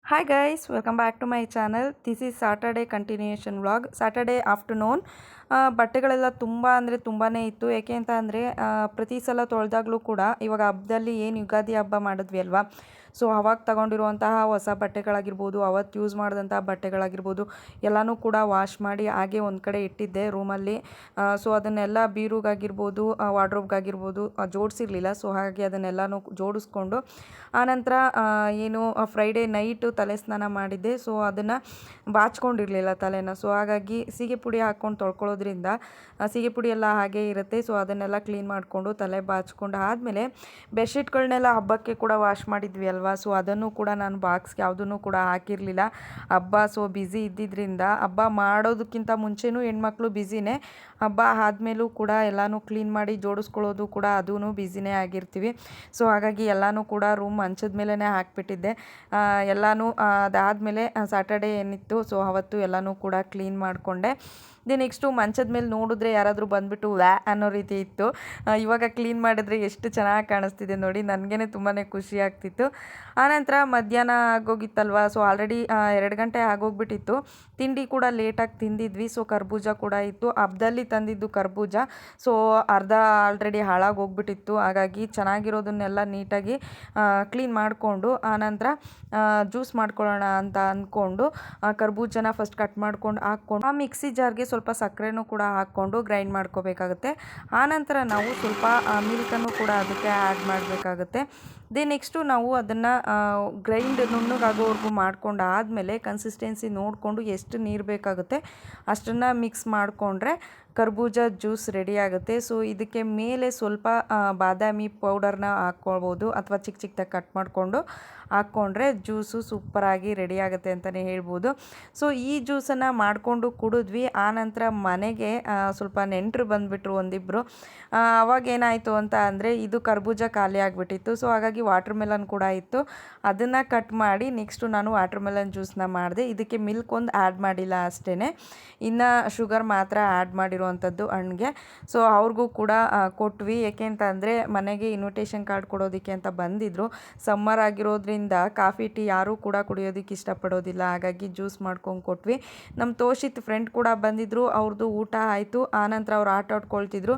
Hi guys, welcome back to my channel. This is Saturday continuation vlog. Saturday afternoon ಬಟ್ಟೆಗಳೆಲ್ಲ ತುಂಬ ಅಂದರೆ ತುಂಬಾ ಇತ್ತು. ಏಕೆ ಅಂತ ಅಂದರೆ ಪ್ರತಿ ಸಲ ತೊಳೆದಾಗಲೂ ಕೂಡ ಇವಾಗ ಹಬ್ಬದಲ್ಲಿ ಏನು ಯುಗಾದಿ ಹಬ್ಬ ಮಾಡಿದ್ವಿ ಅಲ್ವಾ, ಸೊ ಅವಾಗ ತಗೊಂಡಿರುವಂತಹ ಹೊಸ ಬಟ್ಟೆಗಳಾಗಿರ್ಬೋದು, ಅವತ್ತು ಯೂಸ್ ಮಾಡಿದಂತಹ ಬಟ್ಟೆಗಳಾಗಿರ್ಬೋದು ಎಲ್ಲನೂ ಕೂಡ ವಾಶ್ ಮಾಡಿ ಹಾಗೆ ಒಂದು ಕಡೆ ಇಟ್ಟಿದ್ದೆ ರೂಮಲ್ಲಿ. ಸೊ ಅದನ್ನೆಲ್ಲ ಬೀರುಗಾಗಿರ್ಬೋದು ವಾರ್ಡ್ರೋಬ್ಗಾಗಿರ್ಬೋದು ಜೋಡಿಸಿರಲಿಲ್ಲ. ಸೊ ಹಾಗಾಗಿ ಅದನ್ನೆಲ್ಲನೂ ಜೋಡಿಸ್ಕೊಂಡು ಆನಂತರ ಏನು ಫ್ರೈಡೇ ನೈಟು ತಲೆ ಸ್ನಾನ ಮಾಡಿದ್ದೆ. ಸೊ ಅದನ್ನು ಬಾಚ್ಕೊಂಡಿರಲಿಲ್ಲ ತಲೆನ. ಸೊ ಹಾಗಾಗಿ ಸೀಗೆ ಪುಡಿ ಹಾಕ್ಕೊಂಡು ತೊಳ್ಕೊಳ್ಳೋದ್ರಿಂದ ಸೀಗೆ ಪುಡಿ ಎಲ್ಲ ಹಾಗೇ ಇರುತ್ತೆ. ಸೊ ಅದನ್ನೆಲ್ಲ ಕ್ಲೀನ್ ಮಾಡಿಕೊಂಡು ತಲೆ ಬಾಚ್ಕೊಂಡು ಆದಮೇಲೆ ಬೆಡ್ಶೀಟ್ಗಳನ್ನೆಲ್ಲ ಹಬ್ಬಕ್ಕೆ ಕೂಡ ವಾಶ್ ಮಾಡಿದ್ವಿ ಅಲ್ವಾ. ಸೊ ಅದನ್ನು ಕೂಡ ನಾನು ಬಾಕ್ಸ್ಗೆ ಯಾವುದನ್ನು ಕೂಡ ಹಾಕಿರಲಿಲ್ಲ. ಹಬ್ಬ ಸೊ ಬ್ಯುಸಿ ಇದ್ದಿದ್ದರಿಂದ, ಹಬ್ಬ ಮಾಡೋದಕ್ಕಿಂತ ಮುಂಚೆನೂ ಹೆಣ್ಮಕ್ಳು ಬ್ಯುಸಿನೇ, ಹಬ್ಬ ಆದಮೇಲೂ ಕೂಡ ಎಲ್ಲನೂ ಕ್ಲೀನ್ ಮಾಡಿ ಜೋಡಿಸ್ಕೊಳ್ಳೋದು ಕೂಡ ಅದೂ ಬ್ಯುಸಿನೇ ಆಗಿರ್ತೀವಿ. ಸೊ ಹಾಗಾಗಿ ಎಲ್ಲನೂ ಕೂಡ ರೂಮ್ ಮಂಚದ ಮೇಲೇ ಹಾಕಿಬಿಟ್ಟಿದ್ದೆ. ಎಲ್ಲನೂ ಅದಾದಮೇಲೆ ಸ್ಯಾಟರ್ಡೇ ಏನಿತ್ತು ಸೊ ಅವತ್ತು ಎಲ್ಲನೂ ಕೂಡ ಕ್ಲೀನ್ ಮಾಡಿಕೊಂಡೆ. ನೆಕ್ಸ್ಟು ಮಂಚದ ಮೇಲೆ ನೋಡಿದ್ರೆ ಯಾರಾದರೂ ಬಂದುಬಿಟ್ಟು ವ್ಯಾ ಅನ್ನೋ ರೀತಿ ಇತ್ತು. ಇವಾಗ ಕ್ಲೀನ್ ಮಾಡಿದ್ರೆ ಎಷ್ಟು ಚೆನ್ನಾಗಿ ಕಾಣಿಸ್ತಿದೆ ನೋಡಿ, ನನಗೇ ತುಂಬಾ ಖುಷಿ ಆಗ್ತಿತ್ತು. ಆನಂತರ ಮಧ್ಯಾಹ್ನ ಆಗೋಗಿತ್ತಲ್ವ, ಸೊ ಆಲ್ರೆಡಿ 2 ಗಂಟೆ ಆಗೋಗ್ಬಿಟ್ಟಿತ್ತು. ತಿಂಡಿ ಕೂಡ ಲೇಟಾಗಿ ತಿಂದಿದ್ವಿ. ಸೊ ಕರ್ಬೂಜ ಕೂಡ ಇತ್ತು, ಹಬ್ಬದಲ್ಲಿ ತಂದಿದ್ದು ಕರ್ಬೂಜ. ಸೊ ಅರ್ಧ ಆಲ್ರೆಡಿ ಹಾಳಾಗಿ ಹೋಗ್ಬಿಟ್ಟಿತ್ತು. ಹಾಗಾಗಿ ಚೆನ್ನಾಗಿರೋದನ್ನೆಲ್ಲ ನೀಟಾಗಿ ಕ್ಲೀನ್ ಮಾಡಿಕೊಂಡು ಆನಂತರ ಜ್ಯೂಸ್ ಮಾಡ್ಕೊಳ್ಳೋಣ ಅಂತ ಅಂದ್ಕೊಂಡು ಕರ್ಬೂಜನ ಫಸ್ಟ್ ಕಟ್ ಮಾಡ್ಕೊಂಡು ಹಾಕ್ಕೊಂಡು ಆ ಮಿಕ್ಸಿ ಜಾರ್ಗೆ ಸ್ವಲ್ಪ ಸಕ್ಕರೆನೂ ಕೂಡ ಹಾಕ್ಕೊಂಡು ಗ್ರೈಂಡ್ ಮಾಡ್ಕೋಬೇಕಾಗುತ್ತೆ. ಆನಂತರ ನಾವು ಸ್ವಲ್ಪ ಮಿಲ್ಕನ್ನು ಕೂಡ ಅದಕ್ಕೆ ಆ್ಯಡ್ ಮಾಡಬೇಕಾಗುತ್ತೆ. ನೆಕ್ಸ್ಟು ನಾವು ಅದನ್ನು ಗ್ರೈಂಡ್ ನುಣ್ಣಗಾಗೋವರೆಗೂ ಮಾಡ್ಕೊಂಡು ಆದಮೇಲೆ ಕನ್ಸಿಸ್ಟೆನ್ಸಿ ನೋಡಿಕೊಂಡು ಎಷ್ಟು ನೀರು ಬೇಕಾಗುತ್ತೆ ಅಷ್ಟನ್ನು ಮಿಕ್ಸ್ ಮಾಡಿಕೊಂಡ್ರೆ ಕರ್ಬೂಜ ಜ್ಯೂಸ್ ರೆಡಿ ಆಗುತ್ತೆ. ಸೊ ಇದಕ್ಕೆ ಮೇಲೆ ಸ್ವಲ್ಪ ಬಾದಾಮಿ ಪೌಡರ್ನ ಹಾಕ್ಕೊಳ್ಬೋದು ಅಥವಾ ಚಿಕ್ಕ ಚಿಕ್ಕದಾಗಿ ಕಟ್ ಮಾಡಿಕೊಂಡು ಹಾಕ್ಕೊಂಡ್ರೆ ಜ್ಯೂಸು ಸೂಪರಾಗಿ ರೆಡಿ ಆಗುತ್ತೆ ಅಂತಲೇ ಹೇಳ್ಬೋದು. ಸೊ ಈ ಜ್ಯೂಸನ್ನು ಮಾಡಿಕೊಂಡು ಕುಡಿದ್ವಿ. ಆನಂತರ ಮನೆಗೆ ಸ್ವಲ್ಪ ನೆಂಟರು ಬಂದುಬಿಟ್ರು ಒಂದಿಬ್ಬರು. ಅವಾಗೇನಾಯಿತು ಅಂತ ಅಂದರೆ ಇದು ಕರ್ಬೂಜ ಖಾಲಿ ಆಗಿಬಿಟ್ಟಿತ್ತು. ಸೊ ಹಾಗಾಗಿ ವಾಟರ್ ಮೆಲನ್ ಕೂಡ ಇತ್ತು, ಅದನ್ನು ಕಟ್ ಮಾಡಿ ನೆಕ್ಸ್ಟು ನಾನು ವಾಟರ್ ಮೆಲನ್ ಜ್ಯೂಸನ್ನ ಮಾಡಿದೆ. ಇದಕ್ಕೆ ಮಿಲ್ಕ್ ಒಂದು ಆ್ಯಡ್ ಮಾಡಿಲ್ಲ ಅಷ್ಟೇ, ಇನ್ನು ಶುಗರ್ ಮಾತ್ರ ಆ್ಯಡ್ ಮಾಡಿರುವಂಥದ್ದು ಹಣ್ಣಿಗೆ. ಸೊ ಅವ್ರಿಗೂ ಕೂಡ ಕೊಟ್ವಿ. ಏಕೆ ಅಂತ ಅಂದರೆ ಮನೆಗೆ ಇನ್ವಿಟೇಷನ್ ಕಾರ್ಡ್ ಕೊಡೋದಕ್ಕೆ ಅಂತ ಬಂದಿದ್ದರು. ಸಮ್ಮರ್ ಆಗಿರೋದ್ರಿಂದ ಕಾಫಿ ಟೀ ಯಾರೂ ಕೂಡ ಕುಡಿಯೋದಕ್ಕೆ ಇಷ್ಟಪಡೋದಿಲ್ಲ, ಹಾಗಾಗಿ ಜ್ಯೂಸ್ ಮಾಡ್ಕೊಂಡು ಕೊಟ್ವಿ. ನಮ್ಮ ತೋಷಿತ್ ಫ್ರೆಂಡ್ ಕೂಡ ಬಂದಿದ್ದರು, ಅವ್ರದ್ದು ಊಟ ಆಯಿತು. ಆನಂತರ ಅವ್ರು ಆಟ ಆಡ್ಕೊಳ್ತಿದ್ರು.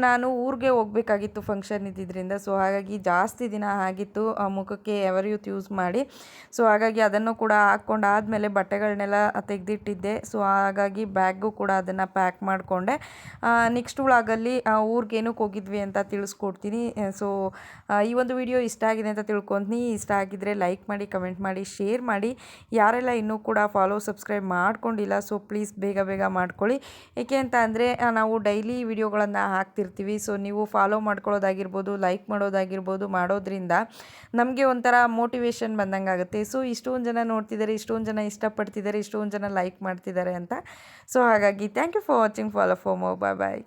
ನಾನು ಊರಿಗೆ ಹೋಗಬೇಕಾಗಿತ್ತು ಫಂಕ್ಷನ್ ಇದ್ದಿದ್ದರಿಂದ. ಸೊ ಹಾಗಾಗಿ ಜಾಸ್ತಿ ದಿನ ಆಗಿತ್ತು ಮುಖಕ್ಕೆ ಎವರ್ ಯೂತ್ ಯೂಸ್ ಮಾಡಿ. ಸೊ ಹಾಗಾಗಿ ಅದನ್ನು ಕೂಡ ಹಾಕ್ಕೊಂಡು ಆದಮೇಲೆ ಬಟ್ಟೆಗಳನ್ನೆಲ್ಲ ತೆಗೆದಿಟ್ಟಿದ್ದೆ. ಸೊ ಹಾಗಾಗಿ ಬ್ಯಾಗು ಕೂಡ ಅದನ್ನು ಪ್ಯಾಕ್ ಮಾಡಿಕೊಂಡೆ. ನೆಕ್ಸ್ಟ್ ವ್ಲಾಗಲ್ಲಿ ಊರಿಗೇನಕ್ಕೆ ಹೋಗಿದ್ವಿ ಅಂತ ತಿಳಿಸ್ಕೊಡ್ತೀನಿ. ಸೊ ಈ ಒಂದು ವಿಡಿಯೋ ಇಷ್ಟ ಆಗಿದೆ ಅಂತ ತಿಳ್ಕೊತೀನಿ. ಇಷ್ಟ ಆಗಿದ್ದರೆ ಲೈಕ್ ಮಾಡಿ, ಕಮೆಂಟ್ ಮಾಡಿ, ಶೇರ್ ಮಾಡಿ. ಯಾರೆಲ್ಲ ಇನ್ನೂ ಕೂಡ ಸಬ್ಸ್ಕ್ರೈಬ್ ಮಾಡ್ಕೊಂಡಿಲ್ಲ ಸೊ ಪ್ಲೀಸ್ ಬೇಗ ಬೇಗ ಮಾಡ್ಕೊಳ್ಳಿ. ಏಕೆ ಅಂತ ಅಂದರೆ ನಾವು ಡೈಲಿ ವಿಡಿಯೋಗಳನ್ನು ಹಾಕ್ತಿರ್ತೀವಿ. ಸೊ ನೀವು ಫಾಲೋ ಮಾಡ್ಕೊಳ್ಳೋದಾಗಿರ್ಬೋದು, ಲೈಕ್ ಮಾಡೋದಾಗಿರ್ಬೋದು ಮಾಡೋದ್ರಿಂದ ನಮಗೆ ಒಂಥರ ಮೋಟಿವೇಶನ್ ಬಂದಂಗೆ ಆಗುತ್ತೆ. ಸೊ ಇಷ್ಟೊಂದು ಜನ ನೋಡ್ತಿದ್ದಾರೆ, ಇಷ್ಟೊಂದು ಜನ ಇಷ್ಟಪಡ್ತಿದ್ದಾರೆ, ಇಷ್ಟೊಂದು ಜನ ಲೈಕ್ ಮಾಡ್ತಿದ್ದಾರೆ ಅಂತ. ಸೊ ಹಾಗಾಗಿ thank you for watching. Follow for more. Bye bye.